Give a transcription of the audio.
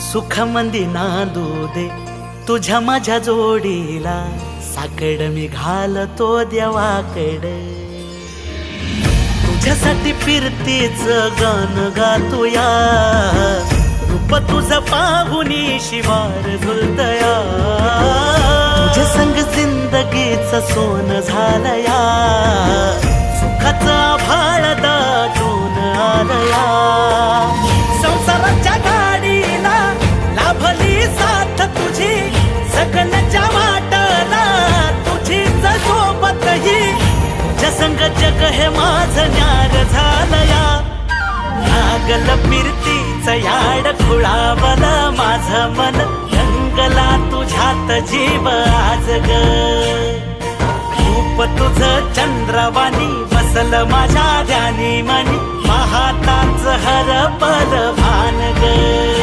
सुखमंदी नांदू दे तुझ्या माझ्या जोडीला, साकड मी घालतो देवाकडे. तुझ्यासाठी फिरतीच गाणं गातोया, रूप तुझं पाहुनी शिवार झुलतया. तुझ्या संग जिंदगीच सोनं झालया, सुखाचं आभाळ दाटून आलया. संसाराच्या गाडीला लाभली साथ तुझी, सगळ्यांच्या वाटला तुझीच सोबतही. तुझ्या संग जग हे माझं न्यार झालया, लागल फिरतीच याड खुळावल माझं मन. रंगला तुझ्यात जीव आज ग, रूप तुझं चंद्रवाणी बसल माझ्या ध्यानी मनी. पाहताच हरपल भान ग.